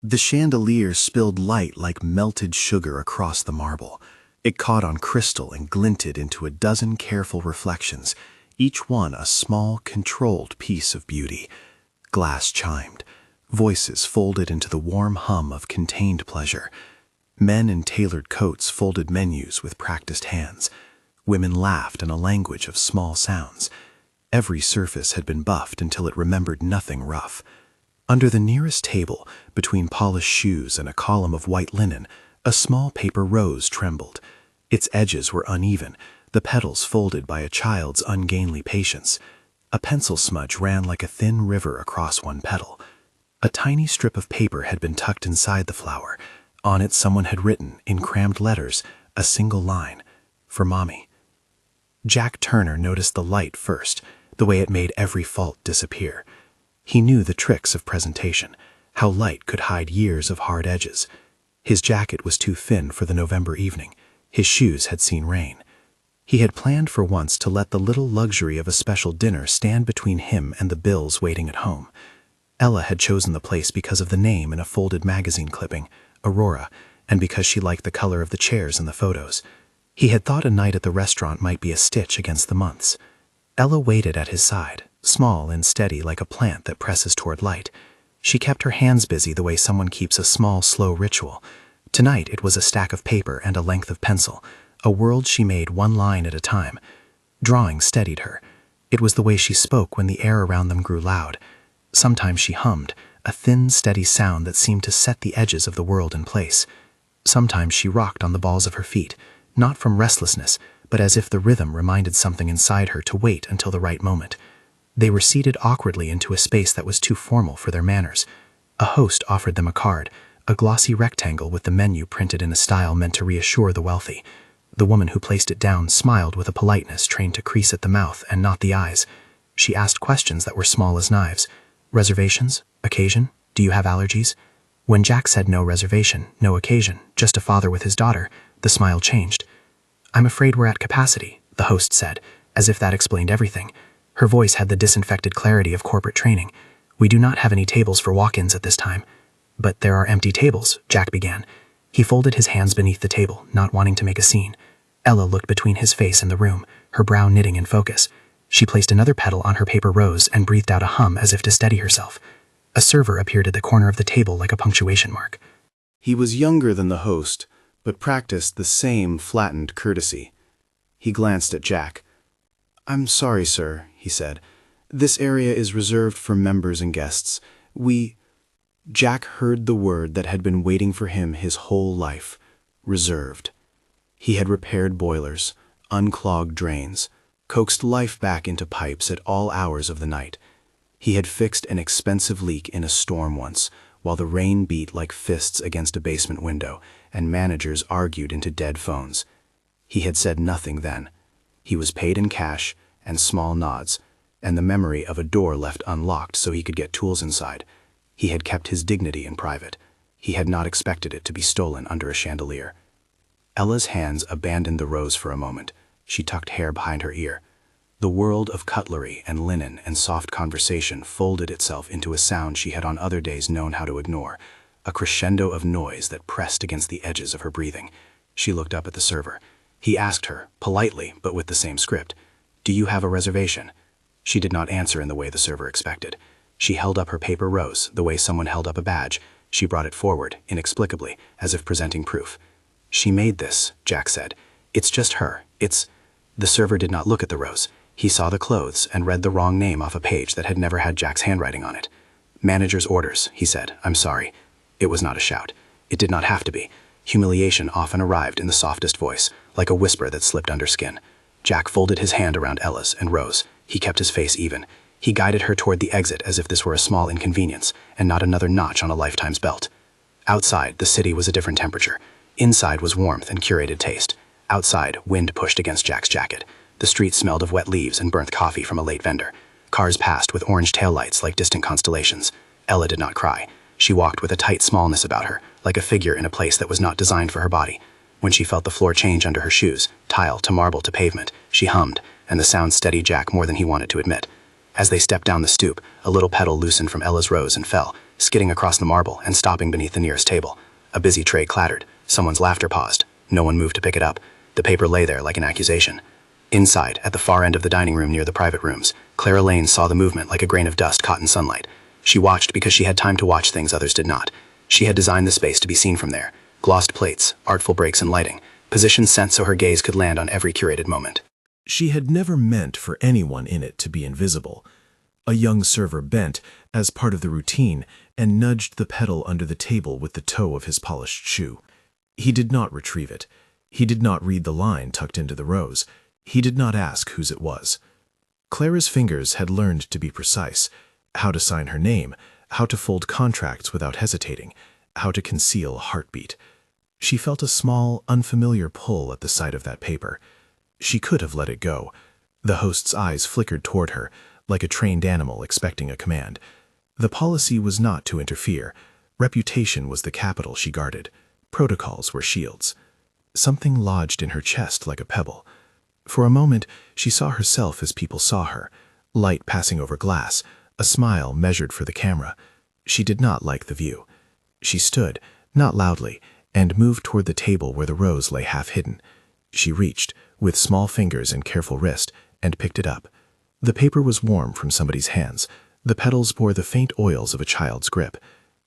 The chandelier spilled light like melted sugar across the marble. It caught on crystal and glinted into a dozen careful reflections, each one a small, controlled piece of beauty. Glass chimed. Voices folded into the warm hum of contained pleasure. Men in tailored coats folded menus with practiced hands. Women laughed in a language of small sounds. Every surface had been buffed until it remembered nothing rough. Under the nearest table, between polished shoes and a column of white linen, a small paper rose trembled. Its edges were uneven, the petals folded by a child's ungainly patience. A pencil smudge ran like a thin river across one petal. A tiny strip of paper had been tucked inside the flower. On it someone had written, in crammed letters, a single line, "For Mommy." Jack Turner noticed the light first, the way it made every fault disappear. He knew the tricks of presentation, how light could hide years of hard edges. His jacket was too thin for the November evening. His shoes had seen rain. He had planned for once to let the little luxury of a special dinner stand between him and the bills waiting at home. Ella had chosen the place because of the name in a folded magazine clipping, Aurora, and because she liked the color of the chairs in the photos. He had thought a night at the restaurant might be a stitch against the months. Ella waited at his side, small and steady like a plant that presses toward light. She kept her hands busy the way someone keeps a small, slow ritual. Tonight it was a stack of paper and a length of pencil, a world she made one line at a time. Drawing steadied her. It was the way she spoke when the air around them grew loud. Sometimes she hummed, a thin, steady sound that seemed to set the edges of the world in place. Sometimes she rocked on the balls of her feet, not from restlessness, but as if the rhythm reminded something inside her to wait until the right moment. They were seated awkwardly into a space that was too formal for their manners. A host offered them a card, a glossy rectangle with the menu printed in a style meant to reassure the wealthy. The woman who placed it down smiled with a politeness trained to crease at the mouth and not the eyes. She asked questions that were small as knives. Reservations? Occasion? Do you have allergies? When Jack said no reservation, no occasion, just a father with his daughter, the smile changed. "I'm afraid we're at capacity," the host said, as if that explained everything. Her voice had the disinfected clarity of corporate training. "We do not have any tables for walk-ins at this time." "But there are empty tables," Jack began. He folded his hands beneath the table, not wanting to make a scene. Ella looked between his face and the room, her brow knitting in focus. She placed another petal on her paper rose and breathed out a hum as if to steady herself. A server appeared at the corner of the table like a punctuation mark. He was younger than the host, but practiced the same flattened courtesy. He glanced at Jack. "I'm sorry, sir," he said. "This area is reserved for members and guests. Jack heard the word that had been waiting for him his whole life. Reserved. He had repaired boilers, unclogged drains, coaxed life back into pipes at all hours of the night. He had fixed an expensive leak in a storm once, while the rain beat like fists against a basement window, and managers argued into dead phones. He had said nothing then. He was paid in cash and small nods, and the memory of a door left unlocked so he could get tools inside. He had kept his dignity in private. He had not expected it to be stolen under a chandelier. Ella's hands abandoned the rose for a moment. She tucked hair behind her ear. The world of cutlery and linen and soft conversation folded itself into a sound she had on other days known how to ignore, a crescendo of noise that pressed against the edges of her breathing. She looked up at the server. He asked her, politely but with the same script, "Do you have a reservation?" She did not answer in the way the server expected. She held up her paper rose, the way someone held up a badge. She brought it forward, inexplicably, as if presenting proof. "She made this," Jack said. "It's just her. It's—" The server did not look at the rose. He saw the clothes and read the wrong name off a page that had never had Jack's handwriting on it. "Manager's orders," he said. "I'm sorry." It was not a shout. It did not have to be. Humiliation often arrived in the softest voice, like a whisper that slipped under skin. Jack folded his hand around Ella's and rose. He kept his face even. He guided her toward the exit as if this were a small inconvenience and not another notch on a lifetime's belt. Outside, the city was a different temperature. Inside was warmth and curated taste. Outside, wind pushed against Jack's jacket. The street smelled of wet leaves and burnt coffee from a late vendor. Cars passed with orange taillights like distant constellations. Ella did not cry. She walked with a tight smallness about her, like a figure in a place that was not designed for her body. When she felt the floor change under her shoes, tile to marble to pavement, she hummed, and the sound steadied Jack more than he wanted to admit. As they stepped down the stoop, a little petal loosened from Ella's rose and fell, skidding across the marble and stopping beneath the nearest table. A busy tray clattered. Someone's laughter paused. No one moved to pick it up. The paper lay there like an accusation. Inside, at the far end of the dining room near the private rooms, Clara Lane saw the movement like a grain of dust caught in sunlight. She watched because she had time to watch things others did not. She had designed the space to be seen from there. Glossed plates, artful breaks in lighting, positions sent so her gaze could land on every curated moment. She had never meant for anyone in it to be invisible. A young server bent, as part of the routine, and nudged the petal under the table with the toe of his polished shoe. He did not retrieve it. He did not read the line tucked into the rose. He did not ask whose it was. Clara's fingers had learned to be precise, how to sign her name, how to fold contracts without hesitating, how to conceal a heartbeat. She felt a small, unfamiliar pull at the sight of that paper. She could have let it go. The host's eyes flickered toward her, like a trained animal expecting a command. The policy was not to interfere. Reputation was the capital she guarded. Protocols were shields. Something lodged in her chest like a pebble. For a moment, she saw herself as people saw her, light passing over glass, a smile measured for the camera. She did not like the view. She stood, not loudly, and moved toward the table where the rose lay half hidden. She reached, with small fingers and careful wrist, and picked it up. The paper was warm from somebody's hands. The petals bore the faint oils of a child's grip.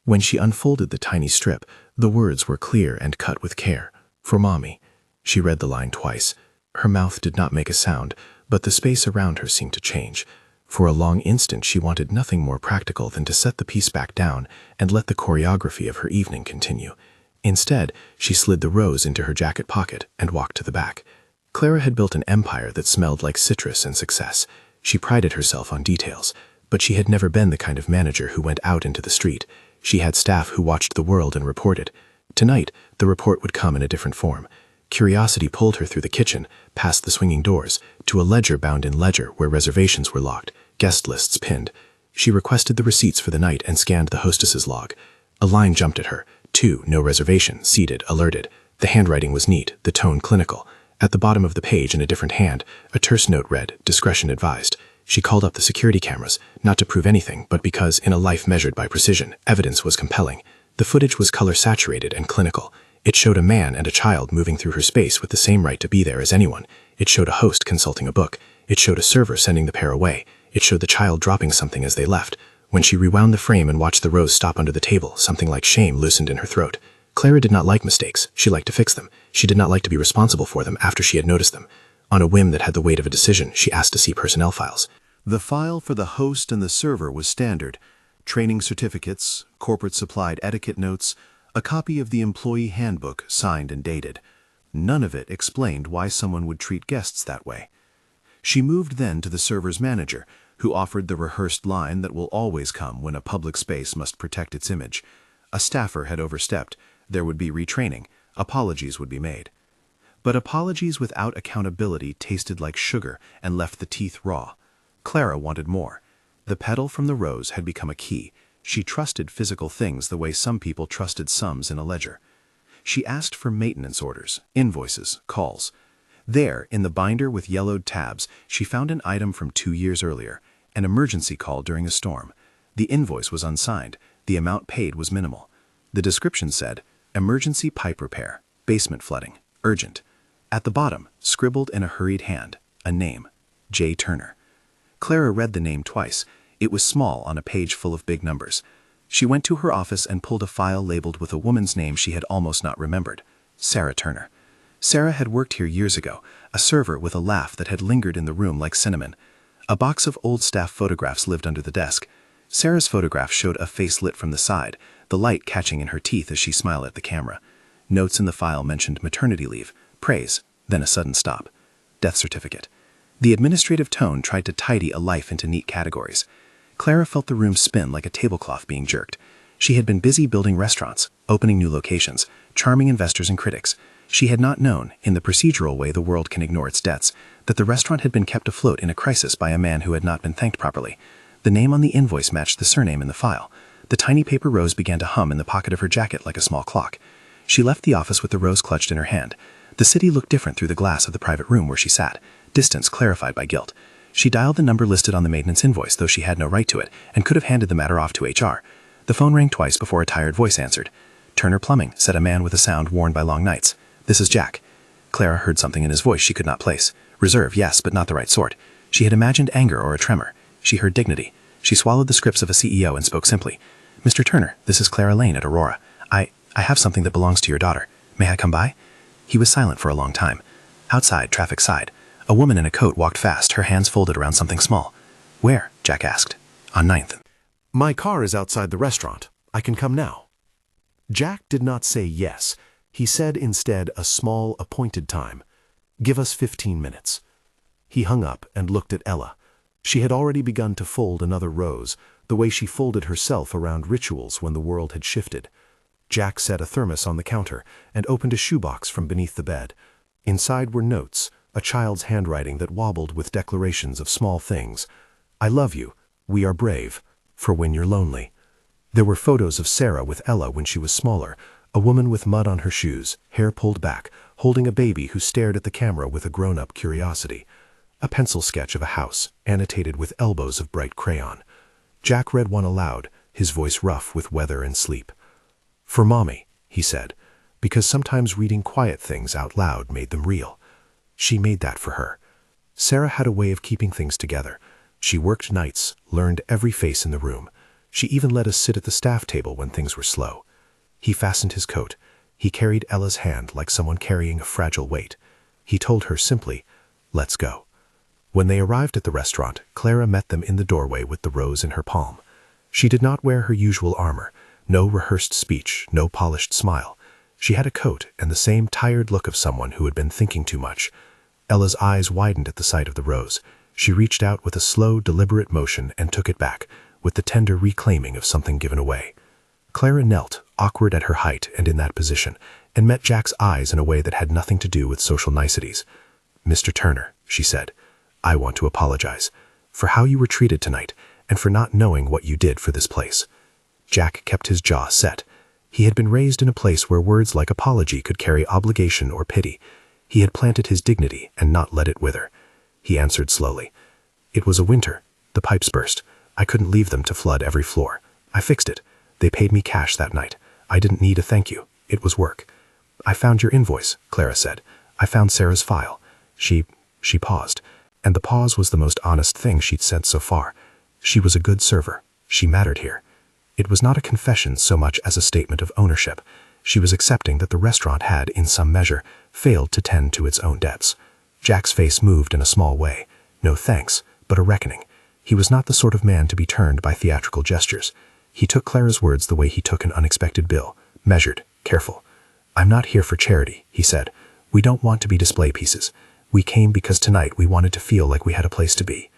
When she unfolded the tiny strip, the words were clear and cut with care. For Mommy. She read the line twice. Her mouth did not make a sound, but the space around her seemed to change. For a long instant she wanted nothing more practical than to set the piece back down and let the choreography of her evening continue. Instead, she slid the rose into her jacket pocket and walked to the back. Clara had built an empire that smelled like citrus and success. She prided herself on details, but she had never been the kind of manager who went out into the street. She had staff who watched the world and reported. Tonight, the report would come in a different form. Curiosity pulled her through the kitchen, past the swinging doors, to a ledger bound in ledger where reservations were locked, guest lists pinned. She requested the receipts for the night and scanned the hostess's log. A line jumped at her. 2, no reservation, seated, alerted. The handwriting was neat, the tone clinical. At the bottom of the page, in a different hand, a terse note read, discretion advised. She called up the security cameras, not to prove anything, but because, in a life measured by precision, evidence was compelling. The footage was color-saturated and clinical. It showed a man and a child moving through her space with the same right to be there as anyone. It showed a host consulting a book. It showed a server sending the pair away. It showed the child dropping something as they left. When she rewound the frame and watched the rose stop under the table, something like shame loosened in her throat. Clara did not like mistakes. She liked to fix them. She did not like to be responsible for them after she had noticed them. On a whim that had the weight of a decision, she asked to see personnel files. The file for the host and the server was standard. Training certificates, corporate-supplied etiquette notes, a copy of the employee handbook signed and dated. None of it explained why someone would treat guests that way. She moved then to the server's manager, who offered the rehearsed line that will always come when a public space must protect its image. A staffer had overstepped. There would be retraining. Apologies would be made. But apologies without accountability tasted like sugar and left the teeth raw. Clara wanted more. The petal from the rose had become a key. She trusted physical things the way some people trusted sums in a ledger. She asked for maintenance orders, invoices, calls. There, in the binder with yellowed tabs, she found an item from 2 years earlier, an emergency call during a storm. The invoice was unsigned. The amount paid was minimal. The description said, emergency pipe repair, basement flooding, urgent. At the bottom, scribbled in a hurried hand, a name, J. Turner. Clara read the name twice. It was small on a page full of big numbers. She went to her office and pulled a file labeled with a woman's name she had almost not remembered, Sarah Turner. Sarah had worked here years ago, a server with a laugh that had lingered in the room like cinnamon. A box of old staff photographs lived under the desk. Sarah's photograph showed a face lit from the side, the light catching in her teeth as she smiled at the camera. Notes in the file mentioned maternity leave, praise, then a sudden stop. Death certificate. The administrative tone tried to tidy a life into neat categories. Clara felt the room spin like a tablecloth being jerked. She had been busy building restaurants, opening new locations, charming investors and critics. She had not known, in the procedural way the world can ignore its debts, that the restaurant had been kept afloat in a crisis by a man who had not been thanked properly. The name on the invoice matched the surname in the file. The tiny paper rose began to hum in the pocket of her jacket like a small clock. She left the office with the rose clutched in her hand. The city looked different through the glass of the private room where she sat, distance clarified by guilt. She dialed the number listed on the maintenance invoice, though she had no right to it, and could have handed the matter off to HR. The phone rang twice before a tired voice answered. "Turner Plumbing," said a man with a sound worn by long nights. "This is Jack." Clara heard something in his voice she could not place. Reserve, yes, but not the right sort. She had imagined anger or a tremor. She heard dignity. She swallowed the scripts of a CEO and spoke simply. "Mr. Turner, this is Clara Lane at Aurora. I have something that belongs to your daughter. May I come by?" He was silent for a long time. Outside, traffic sighed. A woman in a coat walked fast, her hands folded around something small. "Where?" Jack asked. "On 9th. "My car is outside the restaurant. I can come now." Jack did not say yes. He said instead a small, appointed time. "Give us 15 minutes." He hung up and looked at Ella. She had already begun to fold another rose, the way she folded herself around rituals when the world had shifted. Jack set a thermos on the counter and opened a shoebox from beneath the bed. Inside were notes, a child's handwriting that wobbled with declarations of small things. "I love you. We are brave. For when you're lonely." There were photos of Sarah with Ella when she was smaller, a woman with mud on her shoes, hair pulled back, holding a baby who stared at the camera with a grown-up curiosity. A pencil sketch of a house, annotated with elbows of bright crayon. Jack read one aloud, his voice rough with weather and sleep. "For Mommy," he said, because sometimes reading quiet things out loud made them real. She made that for her. Sarah had a way of keeping things together. She worked nights, learned every face in the room. She even let us sit at the staff table when things were slow. He fastened his coat. He carried Ella's hand like someone carrying a fragile weight. He told her simply, "Let's go." When they arrived at the restaurant, Clara met them in the doorway with the rose in her palm. She did not wear her usual armor, no rehearsed speech, no polished smile. She had a coat and the same tired look of someone who had been thinking too much. Ella's eyes widened at the sight of the rose. She reached out with a slow, deliberate motion and took it back, with the tender reclaiming of something given away. Clara knelt, awkward at her height and in that position, and met Jack's eyes in a way that had nothing to do with social niceties. "Mr. Turner," she said, "I want to apologize for how you were treated tonight and for not knowing what you did for this place." Jack kept his jaw set. He had been raised in a place where words like apology could carry obligation or pity. He had planted his dignity and not let it wither. He answered slowly. "It was a winter. The pipes burst. I couldn't leave them to flood every floor. I fixed it. They paid me cash that night. I didn't need a thank you. It was work." "I found your invoice," Clara said. "I found Sarah's file." She paused, and the pause was the most honest thing she'd said so far. She was a good server. She mattered here. It was not a confession so much as a statement of ownership. She was accepting that the restaurant had, in some measure, failed to tend to its own debts. Jack's face moved in a small way. No thanks, but a reckoning. He was not the sort of man to be turned by theatrical gestures. He took Clara's words the way he took an unexpected bill, measured, careful. "I'm not here for charity," he said. "We don't want to be display pieces. We came because tonight we wanted to feel like we had a place to be."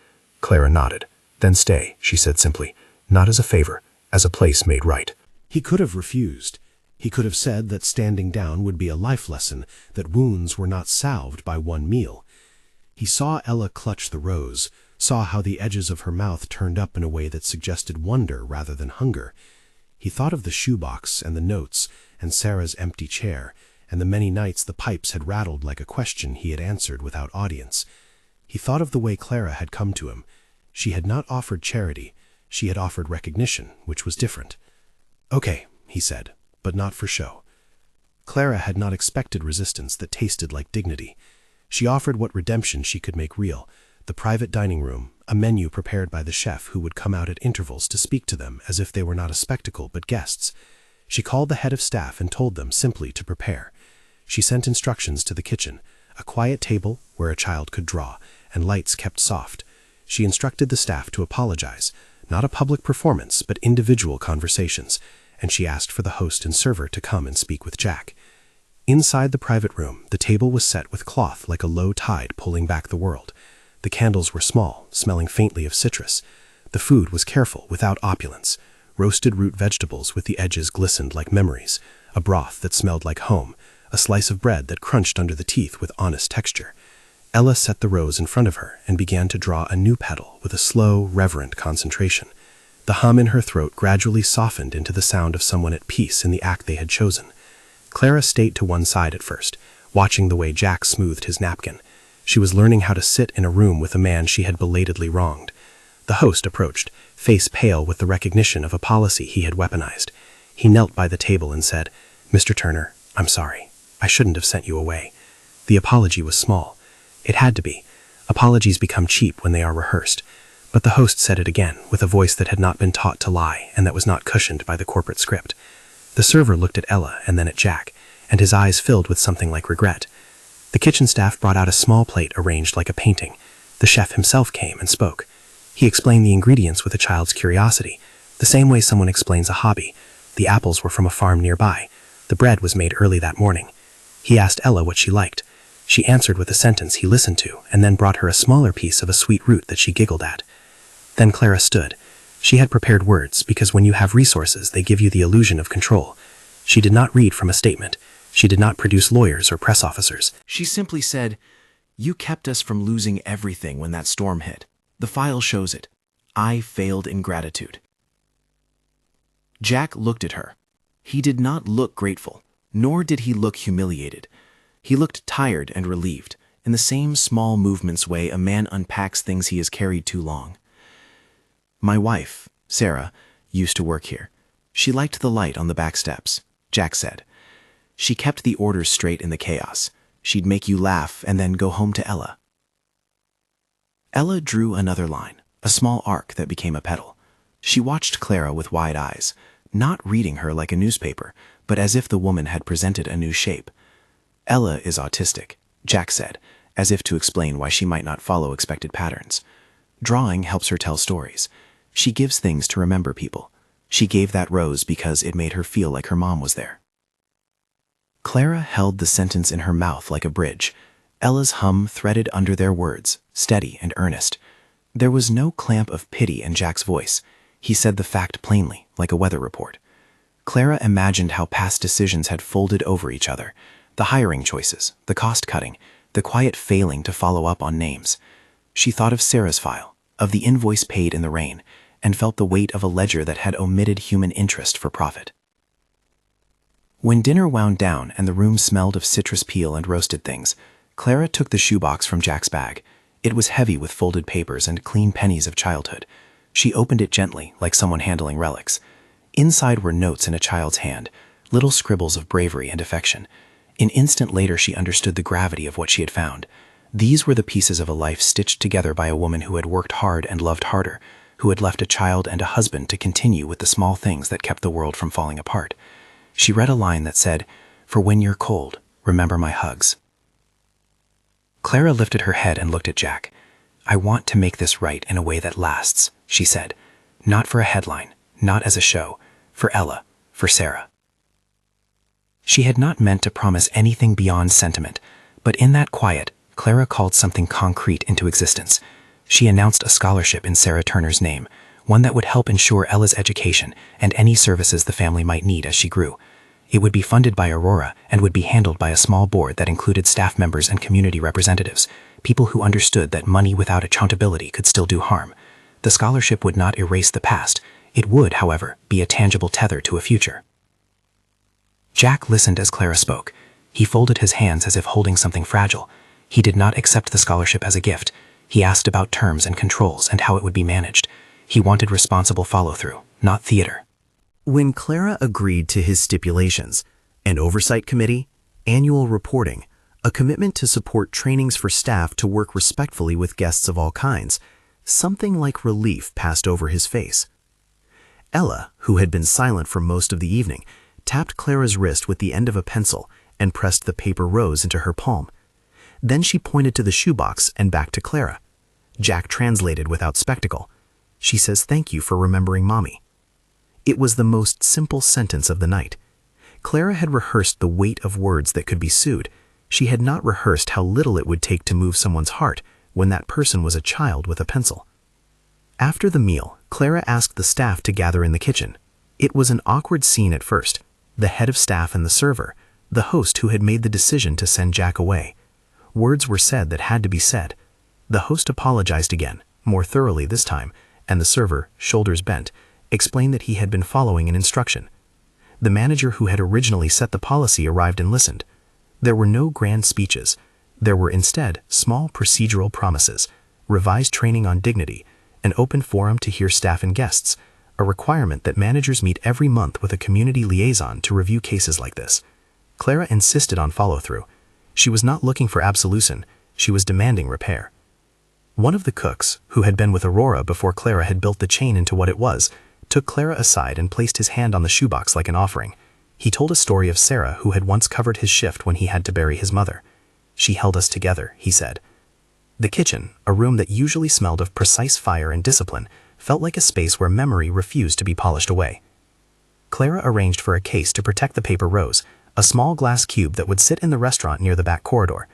Clara nodded. "Then stay," she said simply, "not as a favor, as a place made right." He could have refused. He could have said that standing down would be a life lesson, that wounds were not salved by one meal. He saw Ella clutch the rose, saw how the edges of her mouth turned up in a way that suggested wonder rather than hunger. He thought of the shoebox and the notes and Sarah's empty chair, and the many nights the pipes had rattled like a question he had answered without audience. He thought of the way Clara had come to him. She had not offered charity. She had offered recognition, which was different. "Okay," he said, "but not for show." Clara had not expected resistance that tasted like dignity. She offered what redemption she could make real: the private dining room, a menu prepared by the chef who would come out at intervals to speak to them as if they were not a spectacle but guests. She called the head of staff and told them simply to prepare. She sent instructions to the kitchen, a quiet table where a child could draw, and lights kept soft. She instructed the staff to apologize, not a public performance but individual conversations, and she asked for the host and server to come and speak with Jack. Inside the private room, the table was set with cloth like a low tide pulling back the world. The candles were small, smelling faintly of citrus. The food was careful, without opulence. Roasted root vegetables with the edges glistened like memories, a broth that smelled like home, a slice of bread that crunched under the teeth with honest texture. Ella set the rose in front of her and began to draw a new petal with a slow, reverent concentration. The hum in her throat gradually softened into the sound of someone at peace in the act they had chosen. Clara stayed to one side at first, watching the way Jack smoothed his napkin. She was learning how to sit in a room with a man she had belatedly wronged. The host approached, face pale with the recognition of a policy he had weaponized. He knelt by the table and said, "Mr. Turner, I'm sorry. I shouldn't have sent you away." The apology was small. It had to be. Apologies become cheap when they are rehearsed. But the host said it again, with a voice that had not been taught to lie and that was not cushioned by the corporate script. The server looked at Ella and then at Jack, and his eyes filled with something like regret. The kitchen staff brought out a small plate arranged like a painting. The chef himself came and spoke. He explained the ingredients with a child's curiosity, the same way someone explains a hobby. The apples were from a farm nearby. The bread was made early that morning. He asked Ella what she liked. She answered with a sentence he listened to, and then brought her a smaller piece of a sweet root that she giggled at. Then Clara stood. She had prepared words, because when you have resources, they give you the illusion of control. She did not read from a statement. She did not produce lawyers or press officers. She simply said, "You kept us from losing everything when that storm hit. The file shows it. I failed in gratitude." Jack looked at her. He did not look grateful, nor did he look humiliated. He looked tired and relieved, in the same small movements way a man unpacks things he has carried too long. "My wife, Sarah, used to work here. She liked the light on the back steps," Jack said. "She kept the orders straight in the chaos. She'd make you laugh and then go home to Ella." Ella drew another line, a small arc that became a petal. She watched Clara with wide eyes, not reading her like a newspaper, but as if the woman had presented a new shape. "Ella is autistic," Jack said, as if to explain why she might not follow expected patterns. "Drawing helps her tell stories. She gives things to remember people. She gave that rose because it made her feel like her mom was there." Clara held the sentence in her mouth like a bridge. Ella's hum threaded under their words, steady and earnest. There was no clamp of pity in Jack's voice. He said the fact plainly, like a weather report. Clara imagined how past decisions had folded over each other. The hiring choices, the cost-cutting, the quiet failing to follow up on names. She thought of Sarah's file, of the invoice paid in the rain, and felt the weight of a ledger that had omitted human interest for profit. When dinner wound down and the room smelled of citrus peel and roasted things, Clara took the shoebox from Jack's bag. It was heavy with folded papers and clean pennies of childhood. She opened it gently, like someone handling relics. Inside were notes in a child's hand, little scribbles of bravery and affection. An instant later she understood the gravity of what she had found. These were the pieces of a life stitched together by a woman who had worked hard and loved harder, who had left a child and a husband to continue with the small things that kept the world from falling apart. She read a line that said, "For when you're cold, remember my hugs." Clara lifted her head and looked at Jack. "I want to make this right in a way that lasts," she said. "Not for a headline, not as a show, for Ella, for Sarah." She had not meant to promise anything beyond sentiment, but in that quiet, Clara called something concrete into existence. She announced a scholarship in Sarah Turner's name, one that would help ensure Ella's education and any services the family might need as she grew. It would be funded by Aurora and would be handled by a small board that included staff members and community representatives, people who understood that money without accountability could still do harm. The scholarship would not erase the past. It would, however, be a tangible tether to a future. Jack listened as Clara spoke. He folded his hands as if holding something fragile. He did not accept the scholarship as a gift. He asked about terms and controls and how it would be managed. He wanted responsible follow-through, not theater. When Clara agreed to his stipulations, an oversight committee, annual reporting, a commitment to support trainings for staff to work respectfully with guests of all kinds, something like relief passed over his face. Ella, who had been silent for most of the evening, tapped Clara's wrist with the end of a pencil and pressed the paper rose into her palm. Then she pointed to the shoebox and back to Clara. Jack translated without spectacle. "She says thank you for remembering Mommy." It was the most simple sentence of the night. Clara had rehearsed the weight of words that could be sued. She had not rehearsed how little it would take to move someone's heart when that person was a child with a pencil. After the meal, Clara asked the staff to gather in the kitchen. It was an awkward scene at first. The head of staff and the server, the host who had made the decision to send Jack away. Words were said that had to be said. The host apologized again, more thoroughly this time, and the server, shoulders bent, explained that he had been following an instruction. The manager who had originally set the policy arrived and listened. There were no grand speeches, There were instead small procedural promises, revised training on dignity, an open forum to hear staff and guests, a requirement that managers meet every month with a community liaison to review cases like this. Clara insisted on follow-through. She was not looking for absolution, she was demanding repair. One of the cooks, who had been with Aurora before Clara had built the chain into what it was, took Clara aside and placed his hand on the shoebox like an offering. He told a story of Sarah, who had once covered his shift when he had to bury his mother. "She held us together," he said. The kitchen, a room that usually smelled of precise fire and discipline, felt like a space where memory refused to be polished away. Clara arranged for a case to protect the paper rose, a small glass cube that would sit in the restaurant near the back corridor.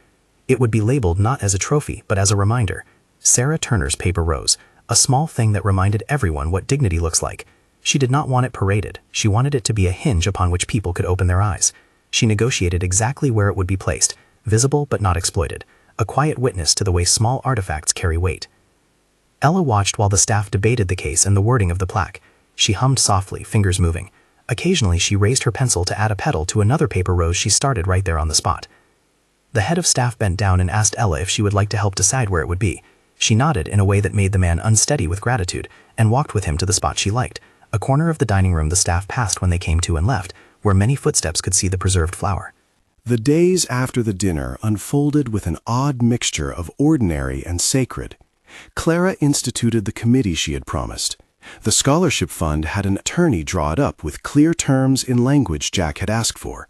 It would be labeled not as a trophy, but as a reminder. Sarah Turner's paper rose, a small thing that reminded everyone what dignity looks like. She did not want it paraded. She wanted it to be a hinge upon which people could open their eyes. She negotiated exactly where it would be placed, visible but not exploited, a quiet witness to the way small artifacts carry weight. Ella watched while the staff debated the case and the wording of the plaque. She hummed softly, fingers moving. Occasionally she raised her pencil to add a petal to another paper rose she started right there on the spot. The head of staff bent down and asked Ella if she would like to help decide where it would be. She nodded in a way that made the man unsteady with gratitude and walked with him to the spot she liked, a corner of the dining room the staff passed when they came to and left, where many footsteps could see the preserved flower. The days after the dinner unfolded with an odd mixture of ordinary and sacred. Clara instituted the committee she had promised. The scholarship fund had an attorney draw it up with clear terms in language Jack had asked for.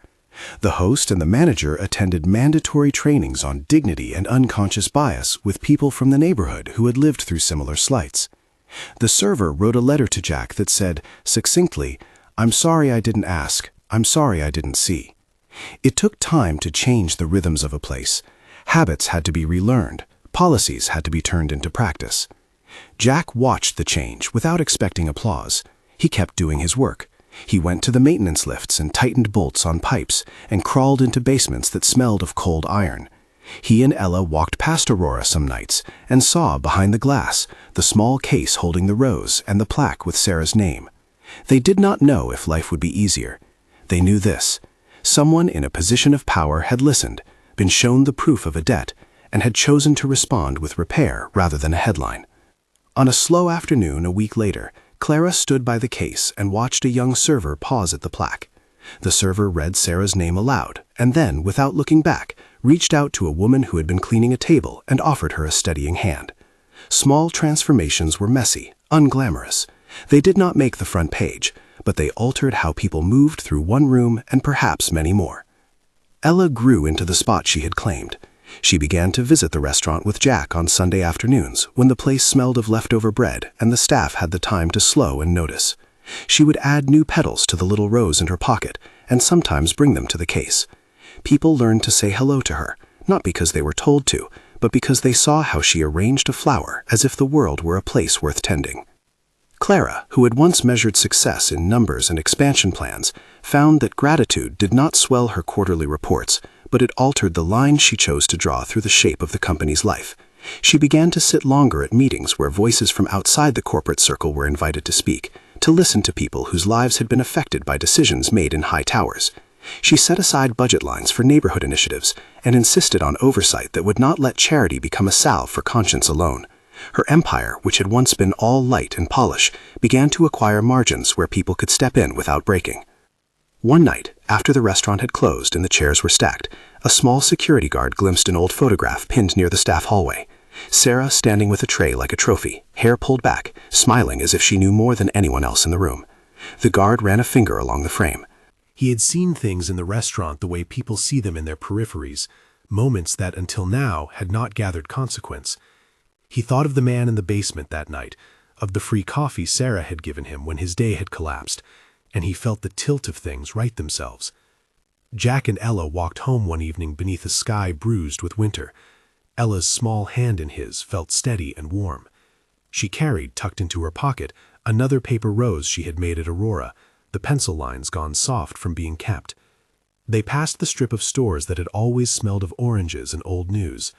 The host and the manager attended mandatory trainings on dignity and unconscious bias with people from the neighborhood who had lived through similar slights. The server wrote a letter to Jack that said, succinctly, "I'm sorry I didn't ask. I'm sorry I didn't see." It took time to change the rhythms of a place. Habits had to be relearned. Policies had to be turned into practice. Jack watched the change without expecting applause. He kept doing his work. He went to the maintenance lifts and tightened bolts on pipes and crawled into basements that smelled of cold iron. He and Ella walked past Aurora some nights and saw behind the glass the small case holding the rose and the plaque with Sarah's name. They did not know if life would be easier. They knew this. Someone in a position of power had listened, been shown the proof of a debt, and had chosen to respond with repair rather than a headline. On a slow afternoon a week later, Clara stood by the case and watched a young server pause at the plaque. The server read Sarah's name aloud, and then, without looking back, reached out to a woman who had been cleaning a table and offered her a steadying hand. Small transformations were messy, unglamorous. They did not make the front page, but they altered how people moved through one room and perhaps many more. Ella grew into the spot she had claimed. She began to visit the restaurant with Jack on Sunday afternoons when the place smelled of leftover bread and the staff had the time to slow and notice. She would add new petals to the little rose in her pocket and sometimes bring them to the case. People learned to say hello to her, not because they were told to, but because they saw how she arranged a flower as if the world were a place worth tending. Clara, who had once measured success in numbers and expansion plans, found that gratitude did not swell her quarterly reports, but it altered the lines she chose to draw through the shape of the company's life. She began to sit longer at meetings where voices from outside the corporate circle were invited to speak, to listen to people whose lives had been affected by decisions made in high towers. She set aside budget lines for neighborhood initiatives and insisted on oversight that would not let charity become a salve for conscience alone. Her empire, which had once been all light and polish, began to acquire margins where people could step in without breaking. One night, after the restaurant had closed and the chairs were stacked, a small security guard glimpsed an old photograph pinned near the staff hallway. Sarah standing with a tray like a trophy, hair pulled back, smiling as if she knew more than anyone else in the room. The guard ran a finger along the frame. He had seen things in the restaurant the way people see them in their peripheries, moments that until now had not gathered consequence. He thought of the man in the basement that night, of the free coffee Sarah had given him when his day had collapsed, and he felt the tilt of things right themselves. Jack and Ella walked home one evening beneath a sky bruised with winter. Ella's small hand in his felt steady and warm. She carried, tucked into her pocket, another paper rose she had made at Aurora, the pencil lines gone soft from being kept. They passed the strip of stores that had always smelled of oranges and old news.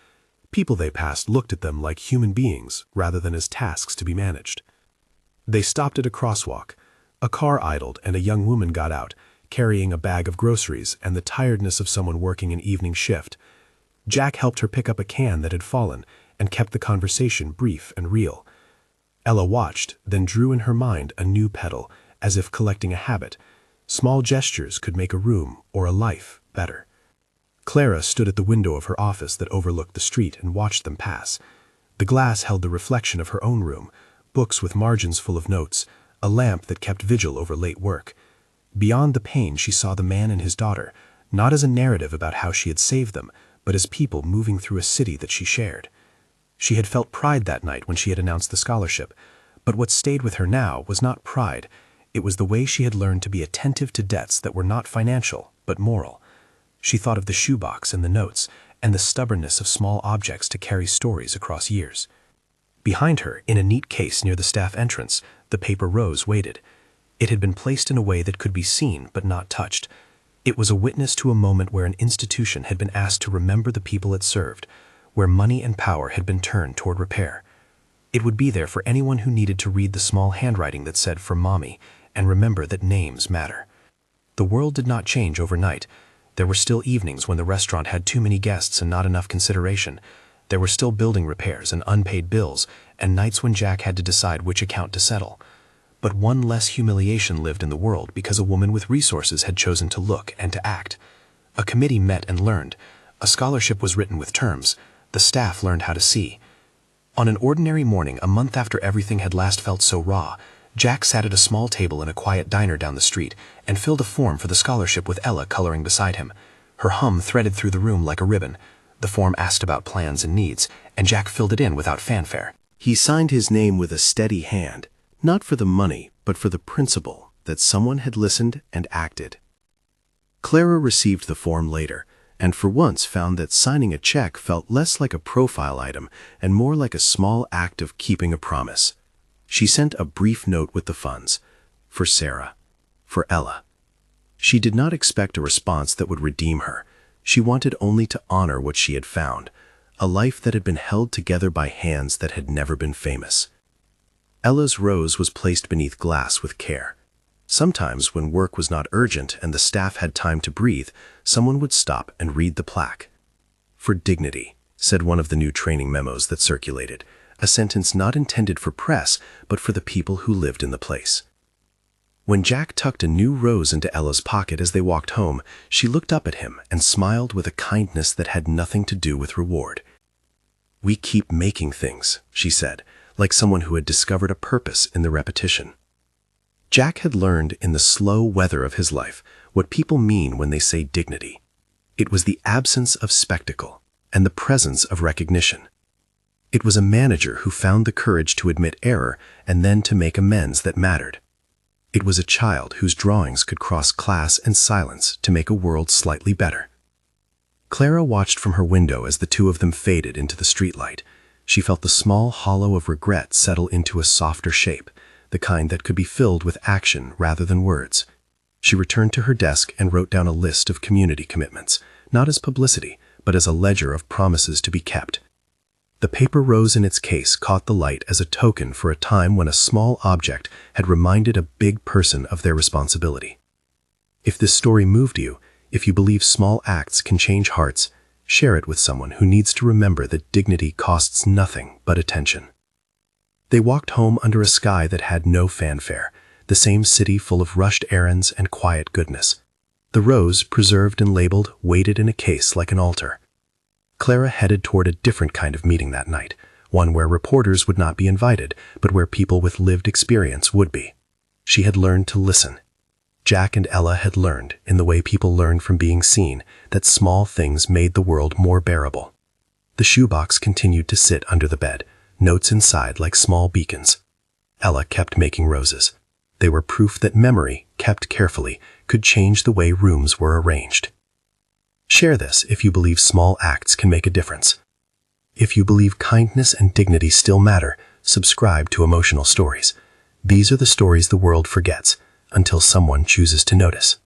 People they passed looked at them like human beings rather than as tasks to be managed. They stopped at a crosswalk. A car idled and a young woman got out, carrying a bag of groceries and the tiredness of someone working an evening shift. Jack helped her pick up a can that had fallen and kept the conversation brief and real. Ella watched, then drew in her mind a new petal, as if collecting a habit. Small gestures could make a room or a life better. Clara stood at the window of her office that overlooked the street and watched them pass. The glass held the reflection of her own room, books with margins full of notes, a lamp that kept vigil over late work. Beyond the pane she saw the man and his daughter, not as a narrative about how she had saved them, but as people moving through a city that she shared. She had felt pride that night when she had announced the scholarship, but what stayed with her now was not pride. It was the way she had learned to be attentive to debts that were not financial, but moral. She thought of the shoebox and the notes, and the stubbornness of small objects to carry stories across years. Behind her, in a neat case near the staff entrance, the paper rose waited. It had been placed in a way that could be seen but not touched. It was a witness to a moment where an institution had been asked to remember the people it served, where money and power had been turned toward repair. It would be there for anyone who needed to read the small handwriting that said, "For Mommy," and remember that names matter. The world did not change overnight. There were still evenings when the restaurant had too many guests and not enough consideration. There were still building repairs and unpaid bills, and nights when Jack had to decide which account to settle. But one less humiliation lived in the world because a woman with resources had chosen to look and to act. A committee met and learned. A scholarship was written with terms. The staff learned how to see. On an ordinary morning, a month after everything had last felt so raw, Jack sat at a small table in a quiet diner down the street and filled a form for the scholarship with Ella coloring beside him. Her hum threaded through the room like a ribbon. The form asked about plans and needs, and Jack filled it in without fanfare. He signed his name with a steady hand, not for the money, but for the principle that someone had listened and acted. Clara received the form later, and for once found that signing a check felt less like a profile item and more like a small act of keeping a promise. She sent a brief note with the funds. For Sarah. For Ella. She did not expect a response that would redeem her. She wanted only to honor what she had found, a life that had been held together by hands that had never been famous. Ella's rose was placed beneath glass with care. Sometimes, when work was not urgent and the staff had time to breathe, someone would stop and read the plaque. For dignity, said one of the new training memos that circulated, a sentence not intended for press, but for the people who lived in the place. When Jack tucked a new rose into Ella's pocket as they walked home, she looked up at him and smiled with a kindness that had nothing to do with reward. "We keep making things," she said, like someone who had discovered a purpose in the repetition. Jack had learned in the slow weather of his life what people mean when they say dignity. It was the absence of spectacle and the presence of recognition. It was a manager who found the courage to admit error and then to make amends that mattered. It was a child whose drawings could cross class and silence to make a world slightly better. Clara watched from her window as the two of them faded into the streetlight. She felt the small hollow of regret settle into a softer shape, the kind that could be filled with action rather than words. She returned to her desk and wrote down a list of community commitments, not as publicity, but as a ledger of promises to be kept. The paper rose in its case caught the light as a token for a time when a small object had reminded a big person of their responsibility. If this story moved you, if you believe small acts can change hearts, share it with someone who needs to remember that dignity costs nothing but attention. They walked home under a sky that had no fanfare, the same city full of rushed errands and quiet goodness. The rose, preserved and labeled, waited in a case like an altar. Clara headed toward a different kind of meeting that night, one where reporters would not be invited, but where people with lived experience would be. She had learned to listen. Jack and Ella had learned, in the way people learn from being seen, that small things made the world more bearable. The shoebox continued to sit under the bed, notes inside like small beacons. Ella kept making roses. They were proof that memory, kept carefully, could change the way rooms were arranged. Share this if you believe small acts can make a difference. If you believe kindness and dignity still matter, subscribe to Emotional Stories. These are the stories the world forgets, until someone chooses to notice.